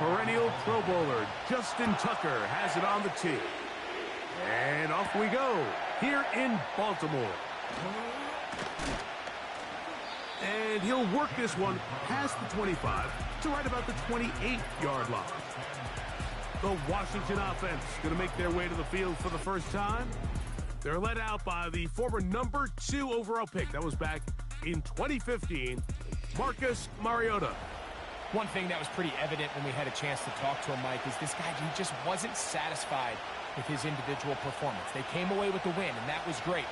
Perennial Pro Bowler Justin Tucker has it on the tee. And off we go here in Baltimore. And he'll work this one past the 25 to right about the 28-yard line. The Washington offense going to make their way to the field for the first time. They're led out by the former number 2 overall pick. That was back in 2015, Marcus Mariota. One thing that was pretty evident when we had a chance to talk to him, Mike, is this guy, he just wasn't satisfied with his individual performance. They came away with the win, and that was great.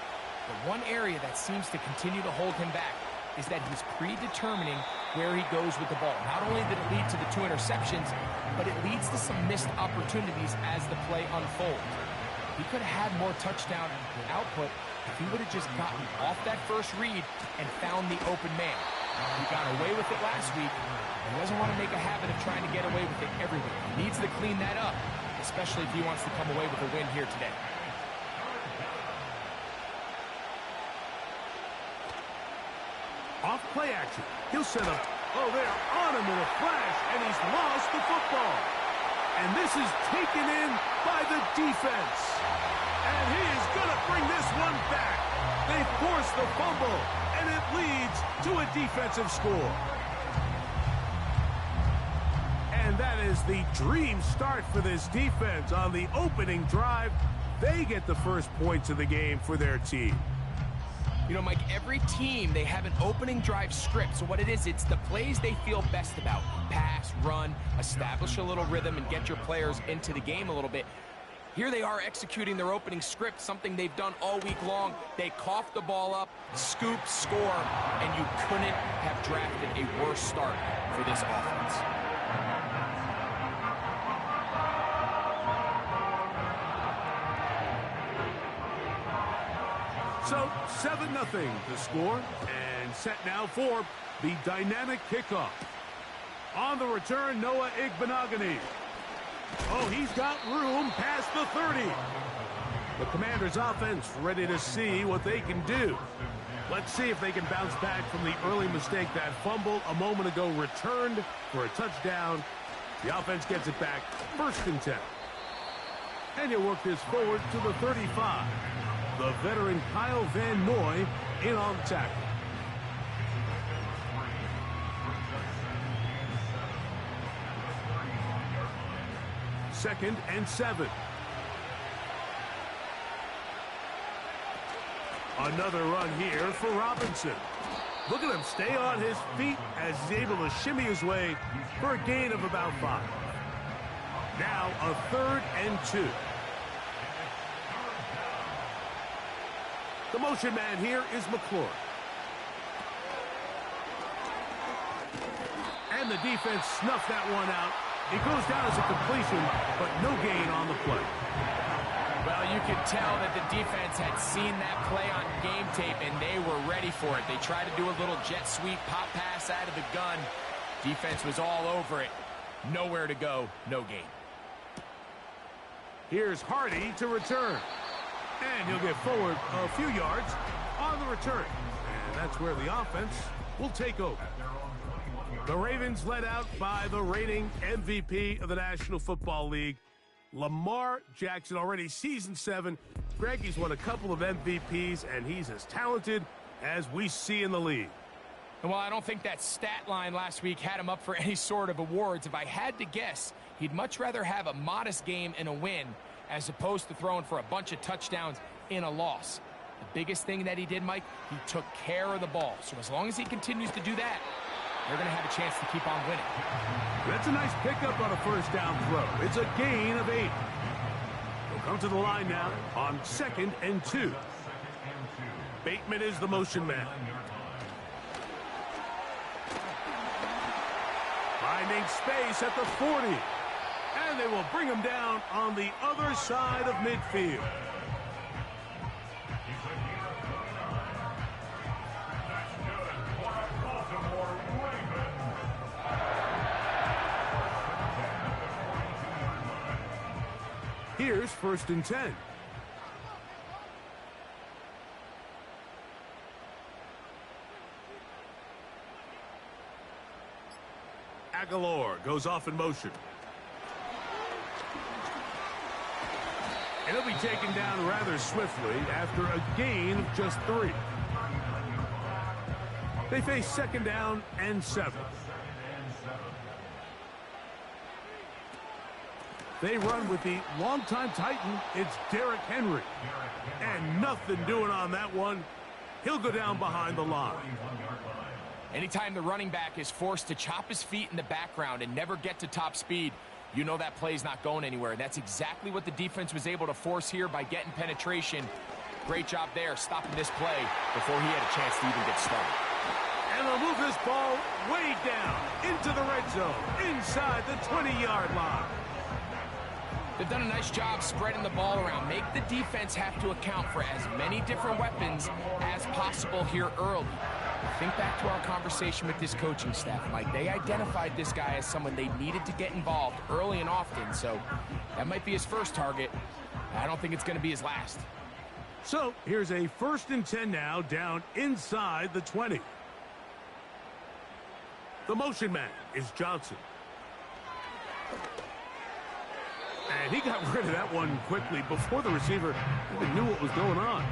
But one area that seems to continue to hold him back is that he's predetermining where he goes with the ball. Not only did it lead to the 2 interceptions, but it leads to some missed opportunities as the play unfolds. He could have had more touchdown output if he would have just gotten off that first read and found the open man. He got away with it last week. He doesn't want to make a habit of trying to get away with it every week. He needs to clean that up, especially if he wants to come away with a win here today. Off play action. He'll set up. Oh, they're on him in a flash, and he's lost the football. And this is taken in by the defense. And he is going to bring this one back. They force the fumble, and it leads to a defensive score. And that is the dream start for this defense on the opening drive. They get the first points of the game for their team. You know, Mike, every team, they have an opening drive script. So what it is, it's the plays they feel best about. Pass, run, establish a little rhythm, and get your players into the game a little bit. Here they are executing their opening script, something they've done all week long. They cough the ball up, scoop, score, and you couldn't have drafted a worse start for this offense. So 7-0 the score, and set now for the dynamic kickoff. On the return, Noah Igbinoghene. Oh, he's got room past the 30. The Commanders' offense ready to see what they can do. Let's see if they can bounce back from the early mistake. That fumble a moment ago returned for a touchdown. The offense gets it back, 1st and 10. And you work this forward to the 35. The veteran Kyle Van Noy in on tackle. Second and 7. Another run here for Robinson. Look at him stay on his feet as he's able to shimmy his way for a gain of about 5. Now a 3rd and 2. The motion man here is McLaurin. And the defense snuffed that one out. It goes down as a completion, but no gain on the play. Well, you could tell that the defense had seen that play on game tape, and they were ready for it. They tried to do a little jet sweep pop pass out of the gun. Defense was all over it. Nowhere to go, no gain. Here's Hardy to return. And he'll get forward a few yards on the return. And that's where the offense will take over. The Ravens led out by the reigning MVP of the National Football League, Lamar Jackson, already season 7. Greg, he's won a couple of MVPs, and he's as talented as we see in the league. And while I don't think that stat line last week had him up for any sort of awards, if I had to guess, he'd much rather have a modest game and a win as opposed to throwing for a bunch of touchdowns in a loss. The biggest thing that he did, Mike, he took care of the ball. So as long as he continues to do that, they're going to have a chance to keep on winning. That's a nice pickup on a first down throw. It's a gain of 8. They'll come to the line now on 2nd and 2. Bateman is the motion man. Finding space at the 40. And they will bring him down on the other side of midfield. Here's 1st and 10. Aguilar goes off in motion. And he'll be taken down rather swiftly after a gain of just 3. They face 2nd down and 7. They run with the longtime Titan. It's Derrick Henry. And nothing doing on that one. He'll go down behind the line. Anytime the running back is forced to chop his feet in the background and never get to top speed, you know that play's not going anywhere. That's exactly what the defense was able to force here by getting penetration. Great job there, stopping this play before he had a chance to even get started. And they'll move this ball way down into the red zone, inside the 20-yard line. They've done a nice job spreading the ball around. Make the defense have to account for as many different weapons as possible here early. Think back to our conversation with this coaching staff, Mike. They identified this guy as someone they needed to get involved early and often, so that might be his first target. I don't think it's going to be his last. So here's a 1st and 10 now, down inside the 20. The motion man is Johnson. And he got rid of that one quickly before the receiver even knew what was going on.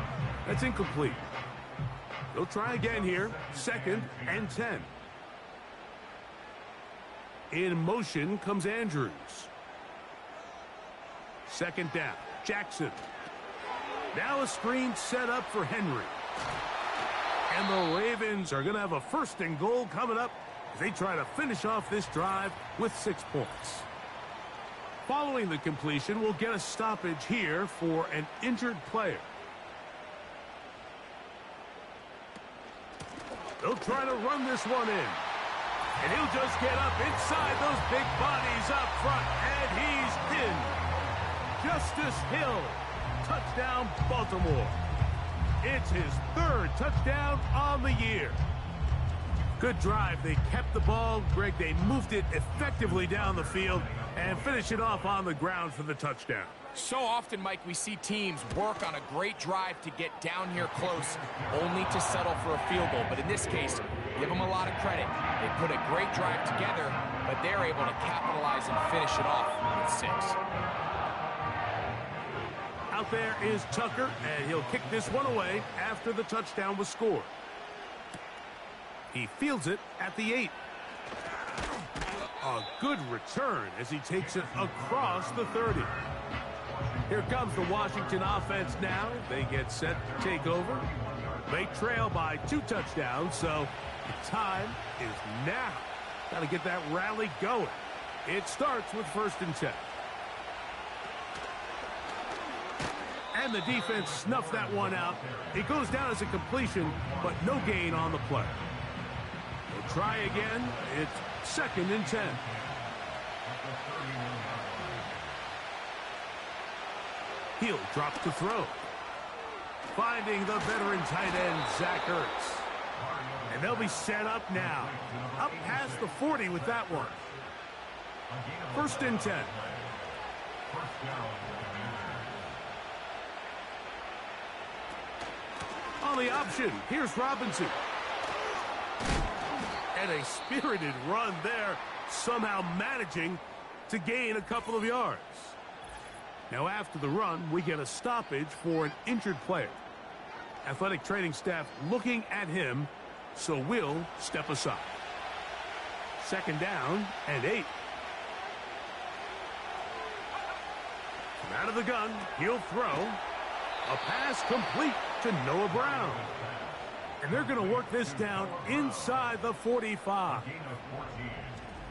That's incomplete. They'll try again here. 2nd and 10. In motion comes Andrews. 2nd down. Jackson. Now a screen set up for Henry. And the Ravens are going to have a 1st and goal coming up as they try to finish off this drive with 6 points. Following the completion, we'll get a stoppage here for an injured player. They'll try to run this one in. And he'll just get up inside those big bodies up front. And he's in. Justice Hill. Touchdown, Baltimore. It's his 3rd touchdown on the year. Good drive. They kept the ball. Greg, they moved it effectively down the field and finish it off on the ground for the touchdown. So often, Mike, we see teams work on a great drive to get down here close, only to settle for a field goal. But in this case, give them a lot of credit. They put a great drive together, but they're able to capitalize and finish it off with 6. Out there is Tucker, and he'll kick this one away after the touchdown was scored. He fields it at the 8. A good return as he takes it across the 30. Here comes the Washington offense now. They get set to take over. They trail by 2 touchdowns, so the time is now. Got to get that rally going. It starts with 1st and 10. And the defense snuffed that one out. It goes down as a completion, but no gain on the play. They'll try again. It's 2nd and 10. Hill drops to throw. Finding the veteran tight end, Zach Ertz. And they'll be set up now. Up past the 40 with that one. 1st and 10. On the option, here's Robinson. And a spirited run there, somehow managing to gain a couple of yards. Now after the run, we get a stoppage for an injured player. Athletic training staff looking at him, so we'll step aside. 2nd down and 8. From out of the gun, he'll throw. A pass complete to Noah Brown. And they're going to work this down inside the 45.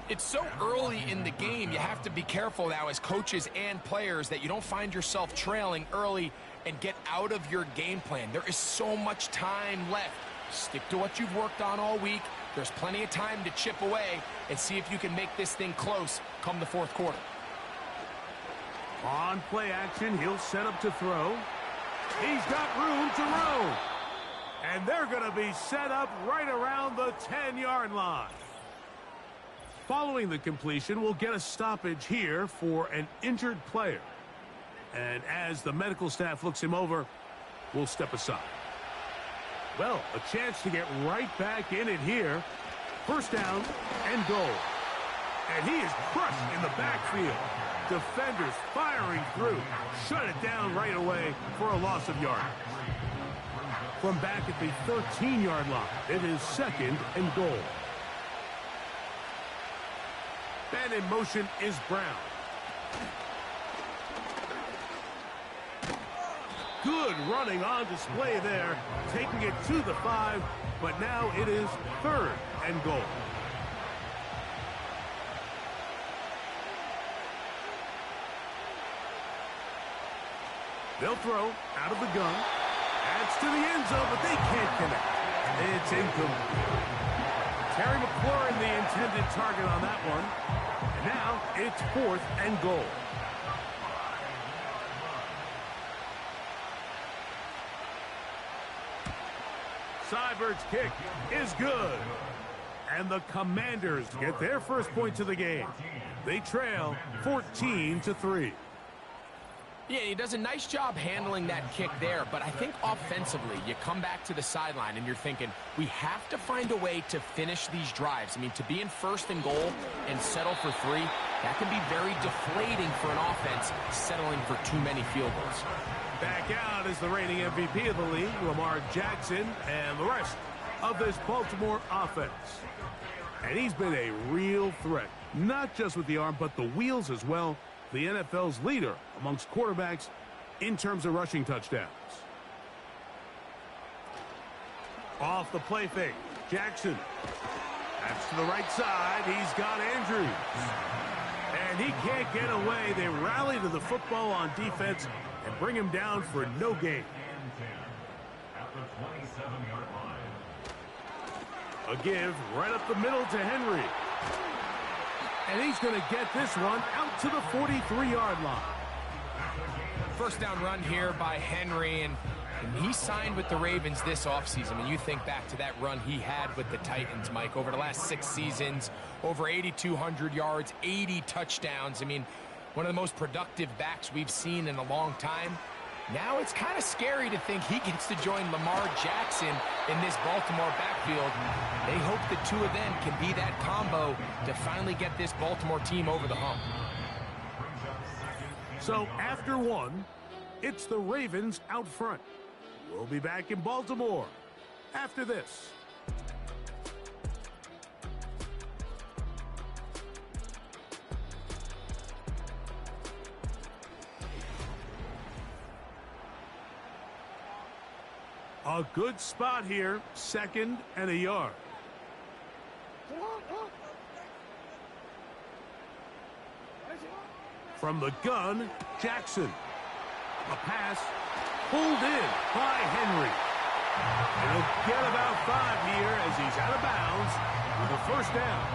It's so early in the game, you have to be careful now as coaches and players that you don't find yourself trailing early and get out of your game plan. There is so much time left. Stick to what you've worked on all week. There's plenty of time to chip away and see if you can make this thing close come the 4th quarter. On play action, he'll set up to throw. He's got room to roam. And they're going to be set up right around the 10-yard line. Following the completion, we'll get a stoppage here for an injured player. And as the medical staff looks him over, we'll step aside. Well, a chance to get right back in it here. 1st down and goal. And he is crushed in the backfield. Defenders firing through. Shut it down right away for a loss of yardage. From back at the 13-yard line, it is 2nd and goal. And in motion is Brown. Good running on display there, taking it to the 5, but now it is 3rd and goal. They'll throw out of the gun. Adds to the end zone, but they can't connect. It's incomplete. Terry McLaurin, the intended target on that one. And now it's 4th and goal. Seibert's kick is good. And the Commanders get their first points of the game. They trail 14-3. Yeah, he does a nice job handling that kick there, but I think offensively, you come back to the sideline and you're thinking, we have to find a way to finish these drives. I mean, to be in 1st and goal and settle for 3, that can be very deflating for an offense settling for too many field goals. Back out is the reigning MVP of the league, Lamar Jackson, and the rest of this Baltimore offense. And he's been a real threat, not just with the arm, but the wheels as well. The NFL's leader amongst quarterbacks in terms of rushing touchdowns. Off the play fake, Jackson. That's to the right side. He's got Andrews. And he can't get away. They rally to the football on defense and bring him down for no gain. A give right up the middle to Henry. And he's going to get this one out to the 43-yard line. First down run here by Henry, and he signed with the Ravens this offseason. I mean, you think back to that run he had with the Titans, Mike, over the last 6 seasons, over 8,200 yards, 80 touchdowns. I mean, one of the most productive backs we've seen in a long time. Now it's kind of scary to think he gets to join Lamar Jackson in this Baltimore backfield. They hope the two of them can be that combo to finally get this Baltimore team over the hump. So after 1, it's the Ravens out front. We'll be back in Baltimore after this. A good spot here, 2nd and a yard. From the gun, Jackson. A pass pulled in by Henry. And he'll get about 5 here as he's out of bounds with a 1st down.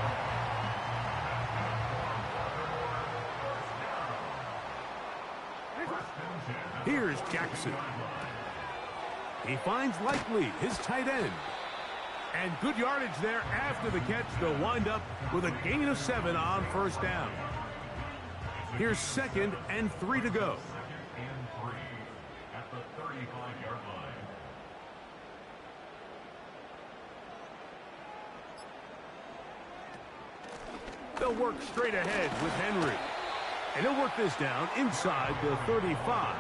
Here's Jackson. He finds Likely, his tight end. And good yardage there after the catch. They'll wind up with a gain of 7 on 1st down. Here's 2nd and 3 to go. At the 35-yard line. They'll work straight ahead with Henry. And he'll work this down inside the 35.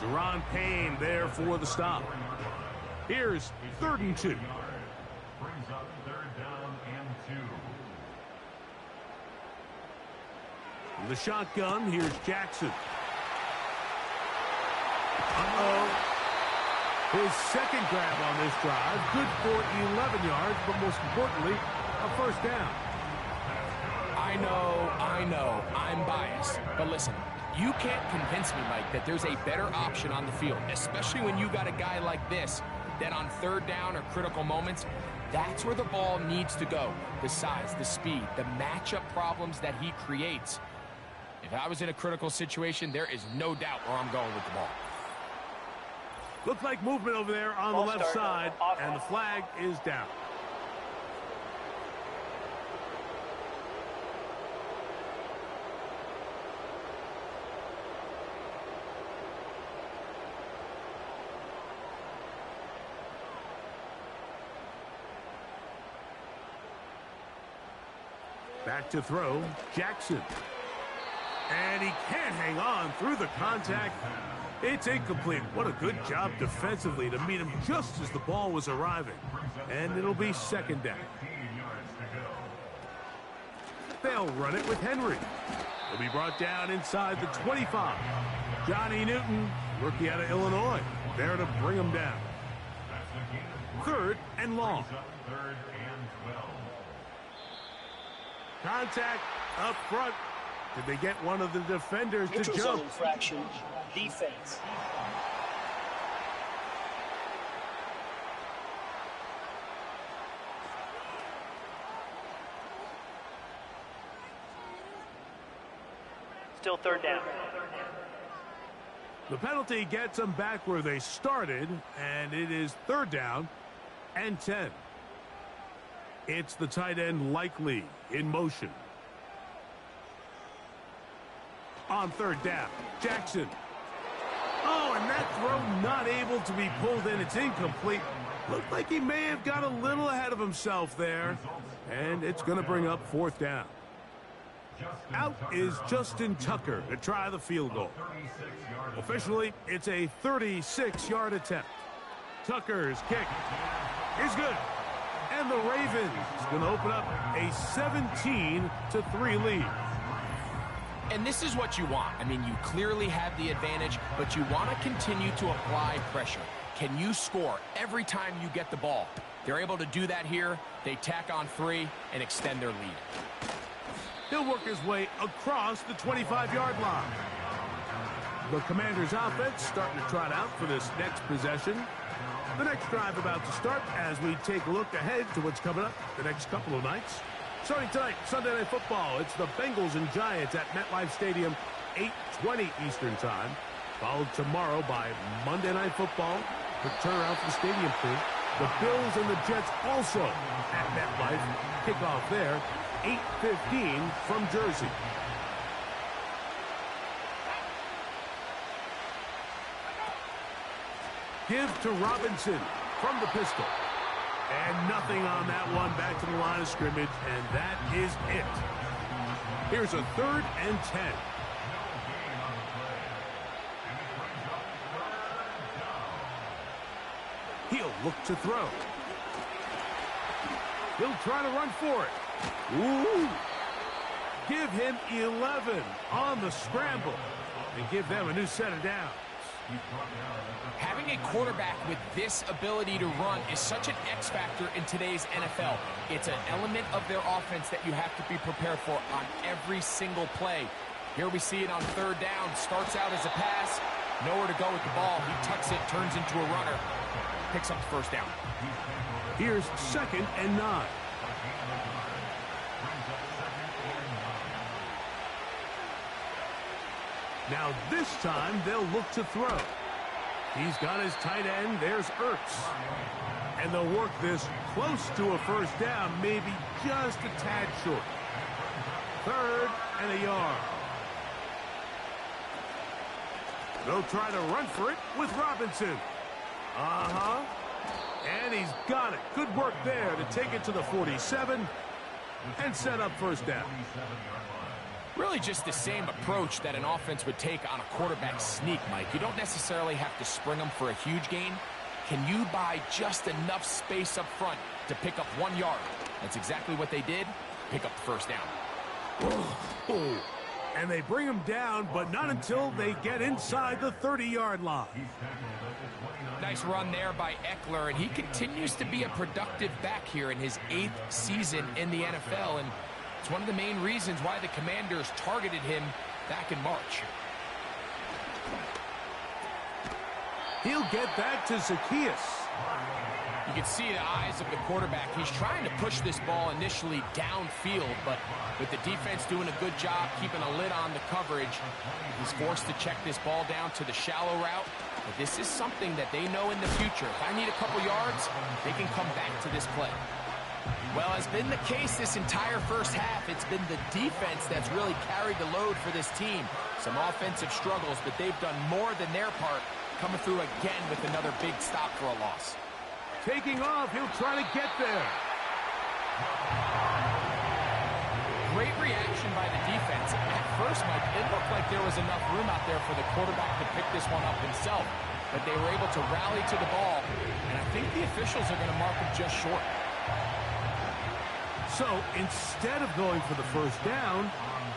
Deron Payne there for the stop. Here's 3rd and 2. Brings up 3rd down and 2. The shotgun, here's Jackson. Uh-oh. His 2nd grab on this drive, good for 11 yards, but most importantly, a 1st down. I know, I'm biased, but listen, you can't convince me, Mike, that there's a better option on the field, especially when you got a guy like this, that on 3rd down or critical moments, that's where the ball needs to go. The size, the speed, the matchup problems that he creates. If I was in a critical situation, there is no doubt where I'm going with the ball. Looks like movement over there on the left side, and the flag is down. Back to throw, Jackson. And he can't hang on through the contact. It's incomplete. What a good job defensively to meet him just as the ball was arriving. And it'll be second down. They'll run it with Henry. He'll be brought down inside the 25. Johnny Newton, rookie out of Illinois, there to bring him down. Third and long. Contact up front. Did they get one of the defenders to Neutral jump? zone infraction, defense. Still third down. The penalty gets them back where they started, and it is third down and 10. It's the tight end Likely in motion. On third down, Jackson. Oh, and that throw not able to be pulled in. It's incomplete. Looked like he may have got a little ahead of himself there. And it's going to bring up fourth down. Out is Justin Tucker to try the field goal. Officially, it's a 36-yard attempt. Tucker's kick is good. And the Ravens going to open up a 17-3 lead. And this is what you want. I mean, you clearly have the advantage, but you want to continue to apply pressure. Can you score every time you get the ball? They're able to do that here. They tack on 3 and extend their lead. He'll work his way across the 25-yard line. The Commanders' offense starting to trot out for this next possession. The next drive about to start as we take a look ahead to what's coming up the next couple of nights. Starting tonight, Sunday Night Football, it's the Bengals and Giants at MetLife Stadium, 8:20 Eastern Time. Followed tomorrow by Monday Night Football. The turnaround for the stadium crew. The Bills and the Jets also at MetLife. Kickoff there, 8:15 from Jersey. Give to Robinson from the pistol. And nothing on that one, back to the line of scrimmage, and that is it. Here's a 3rd and 10. He'll look to throw. He'll try to run for it. Ooh. Give him 11 on the scramble and give them a new set of downs. Having a quarterback with this ability to run is such an X factor in today's NFL. It's an element of their offense that you have to be prepared for on every single play. Here we see it on 3rd down. Starts out as a pass. Nowhere to go with the ball. He tucks it, turns into a runner. Picks up the 1st down. Here's 2nd and 9. Now this time they'll look to throw. He's got his tight end. There's Ertz. And they'll work this close to a 1st down, maybe just a tad short. 3rd and a yard. They'll try to run for it with Robinson. And he's got it. Good work there to take it to the 47 and set up 1st down. Really just the same approach that an offense would take on a quarterback sneak, Mike. You don't necessarily have to spring them for a huge gain. Can you buy just enough space up front to pick up 1 yard? That's exactly what they did. Pick up the 1st down. Oh. And they bring him down, but not until they get inside the 30-yard line. Nice run there by Eckler, and he continues to be a productive back here in his 8th season in the NFL, and it's one of the main reasons why the Commanders targeted him back in March. He'll get that to Zacchaeus. You can see the eyes of the quarterback. He's trying to push this ball initially downfield, but with the defense doing a good job keeping a lid on the coverage, he's forced to check this ball down to the shallow route. But this is something that they know in the future. If I need a couple yards, they can come back to this play. Well, as been the case this entire 1st half, it's been the defense that's really carried the load for this team. Some offensive struggles, but they've done more than their part, coming through again with another big stop for a loss. Taking off, he'll try to get there. great reaction by the defense. At first, Mike, it looked like there was enough room out there for the quarterback to pick this one up himself, but they were able to rally to the ball, and I think the officials are going to mark him just short. So instead of going for the first down,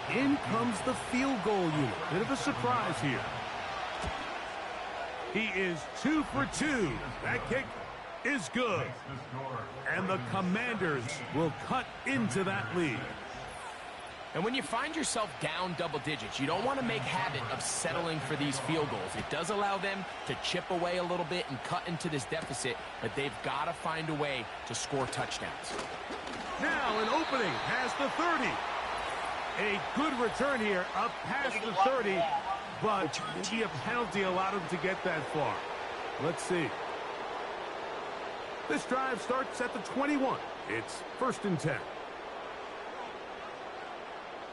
in comes the field goal unit. Bit of a surprise here. He is 2 for 2. That kick is good. And the Commanders will cut into that lead. And when you find yourself down double digits, you don't want to make habit of settling for these field goals. It does allow them to chip away a little bit and cut into this deficit, but they've got to find a way to score touchdowns. Now an opening past the 30. A good return here up past the 30, but maybe a penalty allowed him to get that far. Let's see. This drive starts at the 21. It's 1st and 10.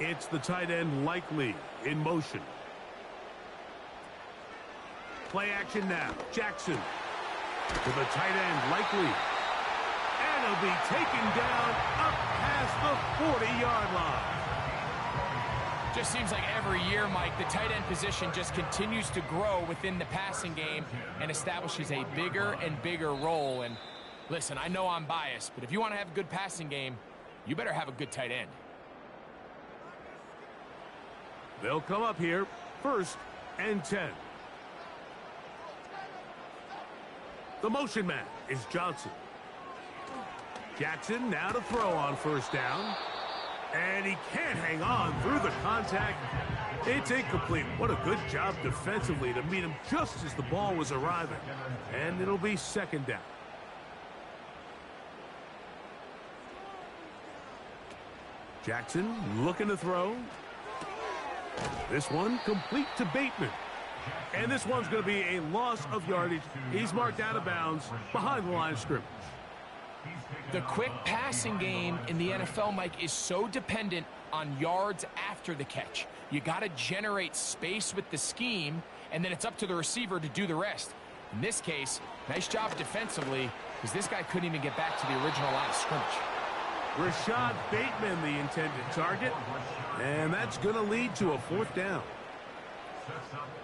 It's the tight end Likely in motion. Play action now. Jackson to the tight end Likely. And he'll be taken down up past the 40-yard line. Just seems like every year, Mike, the tight end position just continues to grow within the passing game and establishes a bigger and bigger role. And listen, I know I'm biased, but if you want to have a good passing game, you better have a good tight end. They'll come up here, 1st and 10. The motion man is Johnson. Jackson now to throw on 1st down. And he can't hang on through the contact. It's incomplete. What a good job defensively to meet him just as the ball was arriving. And it'll be 2nd down. Jackson looking to throw. This one complete to Bateman. And this one's going to be a loss of yardage. He's marked out of bounds behind the line of scrimmage. The quick passing game in the NFL, Mike, is so dependent on yards after the catch. You got to generate space with the scheme, and then it's up to the receiver to do the rest. In this case, nice job defensively, because this guy couldn't even get back to the original line of scrimmage. Rashad Bateman, the intended target, and that's going to lead to a 4th down.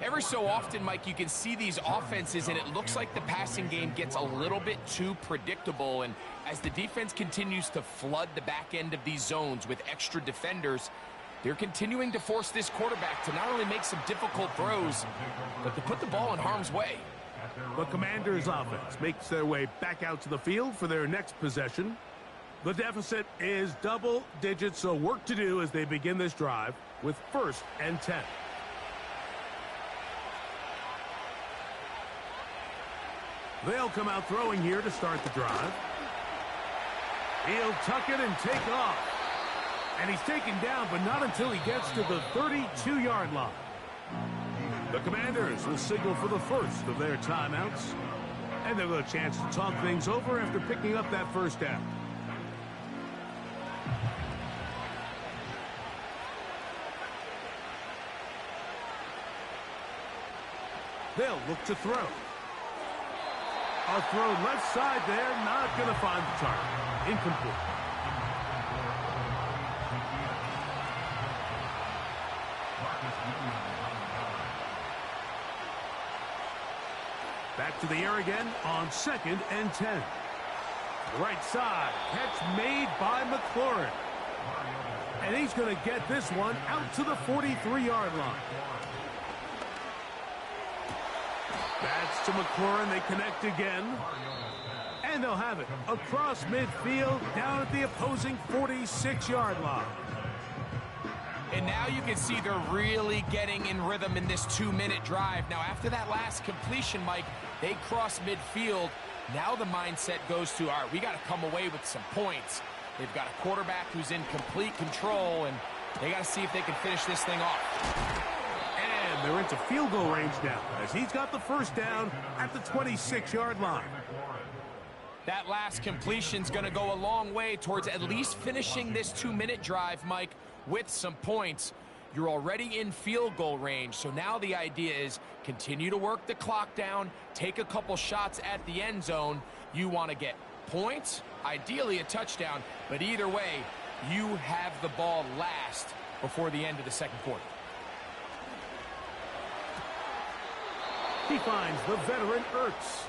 Every so often, Mike, you can see these offenses, and it looks like the passing game gets a little bit too predictable. And as the defense continues to flood the back end of these zones with extra defenders, they're continuing to force this quarterback to not only make some difficult throws, but to put the ball in harm's way. The Commanders' offense makes their way back out to the field for their next possession. The deficit is double digits, so work to do as they begin this drive with 1st and 10. They'll come out throwing here to start the drive. He'll tuck it and take off. And he's taken down, but not until he gets to the 32-yard line. The Commanders will signal for the first of their timeouts. And they'll get a chance to talk things over after picking up that 1st down. They'll look to throw. A throw left side there, not going to find the target. Incomplete. Back to the air again on 2nd and 10. Right side, catch made by McLaurin. And he's going to get this one out to the 43-yard line. That's to McLaurin. They connect again. And they'll have it across midfield down at the opposing 46-yard line. And now you can see they're really getting in rhythm in this 2-minute drive. Now, after that last completion, Mike, they cross midfield. Now the mindset goes to, all right, we got to come away with some points. They've got a quarterback who's in complete control, and they got to see if they can finish this thing off. And they're into field goal range now as he's got the 1st down at the 26-yard line. That last completion's going to go a long way towards at least finishing this 2-minute drive, Mike, with some points. You're already in field goal range, so now the idea is continue to work the clock down, take a couple shots at the end zone. You want to get points, ideally a touchdown, but either way, you have the ball last before the end of the second quarter. He finds the veteran Ertz.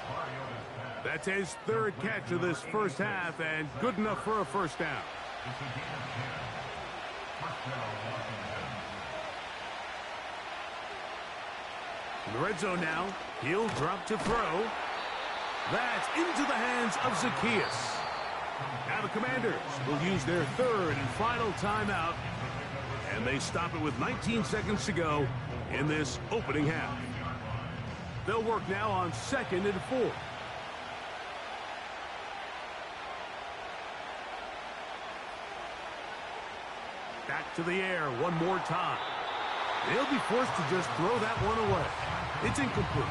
That's his third catch of this first half, and good enough for a first down. In the red zone now, he'll drop to throw. That's into the hands of Zaccheaus. Now the Commanders will use their third and final timeout, and they stop it with 19 seconds to go in this opening half. They'll work now on 2nd and 4. Back to the air one more time. They'll be forced to just throw that one away. It's incomplete.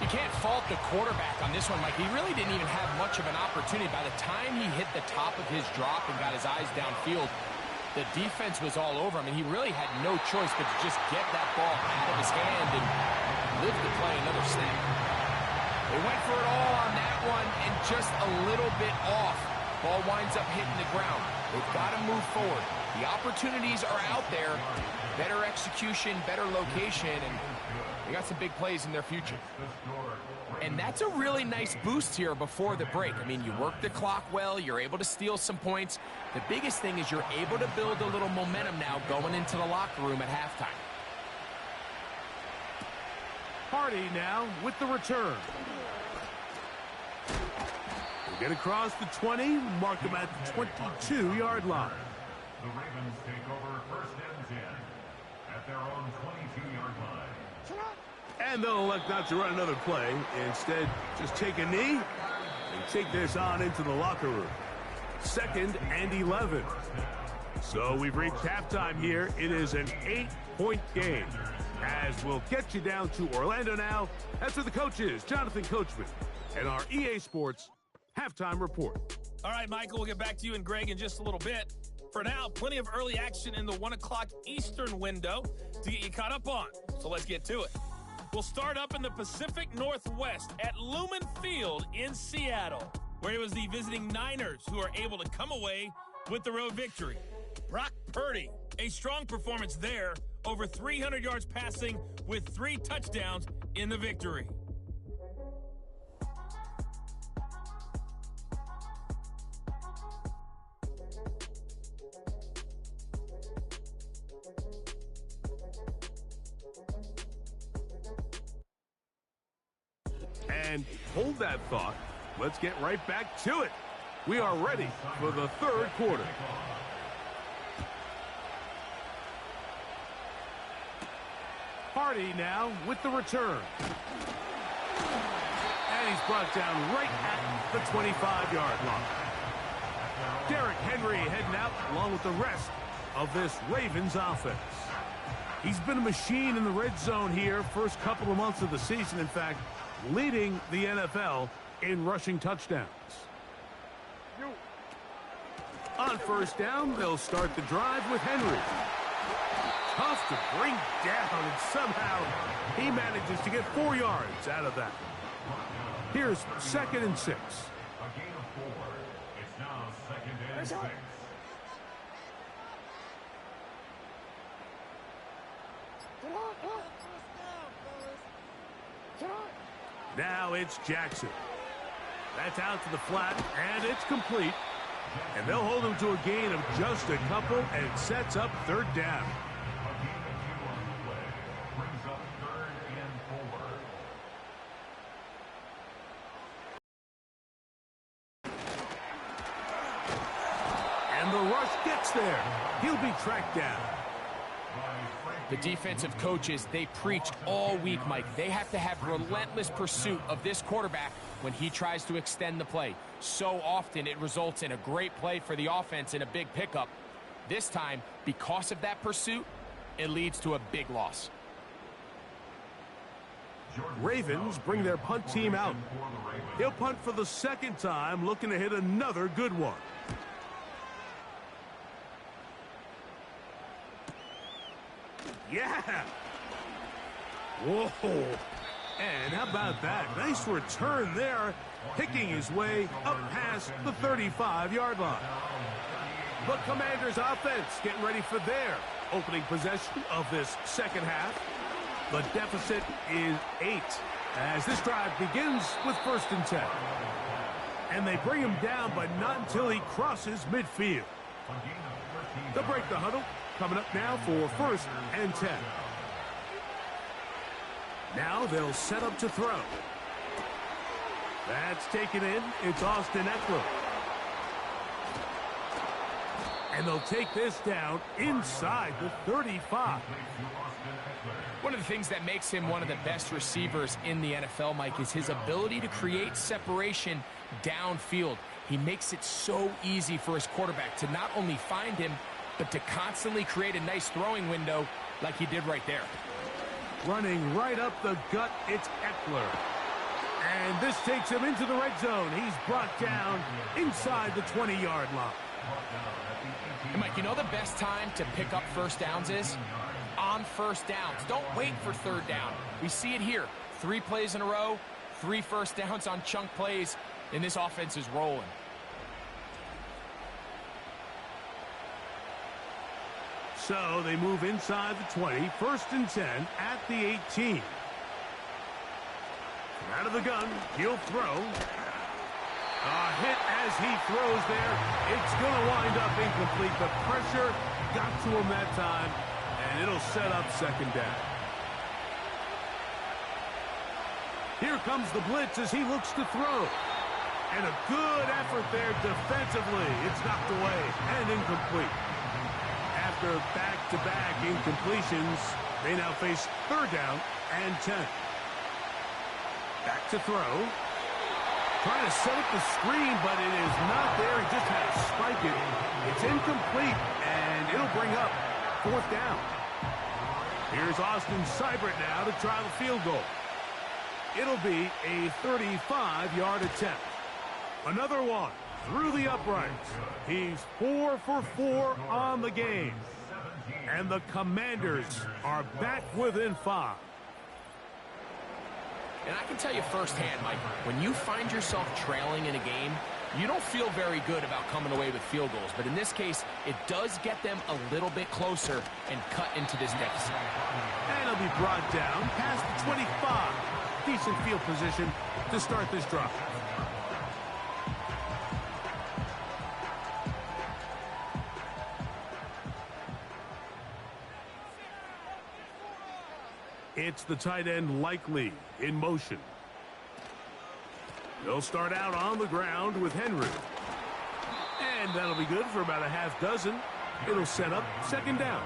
You can't fault the quarterback on this one, Mike. He really didn't even have much of an opportunity. By the time he hit the top of his drop and got his eyes downfield, the defense was all over him, and he really had no choice but to just get that ball out of his hand and live to play another snap. They went for it all on that one, and just a little bit off. Ball winds up hitting the ground. They've got to move forward. The opportunities are out there. Better execution, better location, and they got some big plays in their future. And that's a really nice boost here before the break. I mean, you work the clock well, you're able to steal some points. The biggest thing is you're able to build a little momentum now going into the locker room at halftime. Hardy now with the return. We'll get across the 20, mark them at the 22-yard line. The Ravens take over 1st and 10 at their own 22-yard line. And they'll elect not to run another play. Instead, just take a knee and take this on into the locker room. 2nd and 11. So we've reached halftime here. It is an 8-point game. As we'll get you down to Orlando now. That's where the coach is, Jonathan Coachman, and our EA Sports halftime report. All right, Michael, we'll get back to you and Greg in just a little bit. For now, plenty of early action in the 1 o'clock Eastern window to get you caught up on. So let's get to it. We'll start up in the Pacific Northwest at Lumen Field in Seattle, where it was the visiting Niners who are able to come away with the road victory. Brock Purdy, a strong performance there, over 300 yards passing with 3 touchdowns in the victory. And hold that thought. Let's get right back to it. We are ready for the third quarter. Hardy now with the return. And he's brought down right at the 25-yard line. Derrick Henry heading out along with the rest of this Ravens offense. He's been a machine in the red zone here first couple of months of the season. In fact, leading the NFL in rushing touchdowns. On first down, they'll start the drive with Henry. Tough to bring down, and somehow he manages to get 4 yards out of that. Here's 2nd and 6. A gain of 4. It's now 2nd and 6. Now it's Jackson. That's out to the flat, and it's complete. And they'll hold him to a gain of just a couple, and it sets up 3rd down. A gain of 2 on the play brings up 3rd and 4. And the rush gets there. He'll be tracked down. The defensive coaches, they preach all week, Mike. They have to have relentless pursuit of this quarterback when he tries to extend the play. So often it results in a great play for the offense and a big pickup. This time, because of that pursuit, it leads to a big loss. Ravens bring their punt team out. He'll punt for the 2nd time, looking to hit another good one. Yeah! Whoa! And how about that? Nice return there, picking his way up past the 35-yard line. The Commanders' offense getting ready for their opening possession of this second half. The deficit is 8 as this drive begins with 1st and 10. And they bring him down, but not until he crosses midfield. They'll break the huddle. Coming up now for 1st and 10. Now they'll set up to throw. That's taken in. It's Austin Ekeler. And they'll take this down inside the 35. One of the things that makes him one of the best receivers in the NFL, Mike, is his ability to create separation downfield. He makes it so easy for his quarterback to not only find him, but to constantly create a nice throwing window like he did right there. Running right up the gut, it's Ekeler. And this takes him into the red zone. He's brought down inside the 20-yard line. And Mike, you know the best time to pick up first downs is? On first downs. Don't wait for 3rd down. We see it here. 3 plays in a row, 3 first downs on chunk plays, and this offense is rolling. So they move inside the 20, 1st and 10 at the 18. Out of the gun, he'll throw. A hit as he throws there. It's going to wind up incomplete. The pressure got to him that time, and it'll set up 2nd down. Here comes the blitz as he looks to throw. And a good effort there defensively. It's knocked away and incomplete. After back-to-back incompletions, they now face 3rd down and 10. Back to throw. Trying to set up the screen, but it is not there. He just had to spike it. It's incomplete, and it'll bring up 4th down. Here's Austin Seibert now to try the field goal. It'll be a 35-yard attempt. Another one through the uprights. He's 4 for 4 on the game. And the Commanders are back within 5. And I can tell you firsthand, Mike, when you find yourself trailing in a game, you don't feel very good about coming away with field goals. But in this case, it does get them a little bit closer and cut into this deficit. And he'll be brought down past the 25. Decent field position to start this drive. It's the tight end Likely in motion. They'll start out on the ground with Henry. And that'll be good for about a half dozen. It'll set up 2nd down.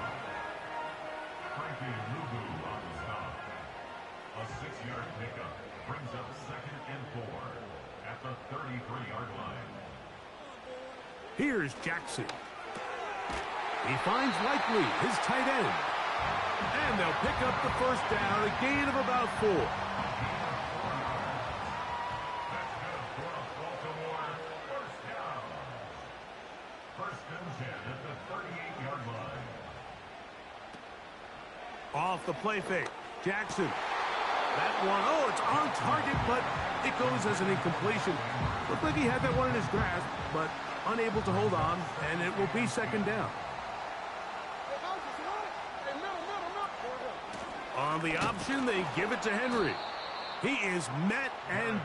Frankie Luvu on the stop. A 6-yard pickup brings up 2nd and 4 at the 33-yard line. Here's Jackson. He finds Likely, his tight end. And they'll pick up the 1st down, a gain of about 4. That's good for a Baltimore 1st down. 1st and 10 at the 38-yard line. Off the play fake, Jackson. That one, oh, it's on target, but it goes as an incompletion. Looked like he had that one in his grasp, but unable to hold on, and it will be 2nd down. On the option, they give it to Henry. He is met and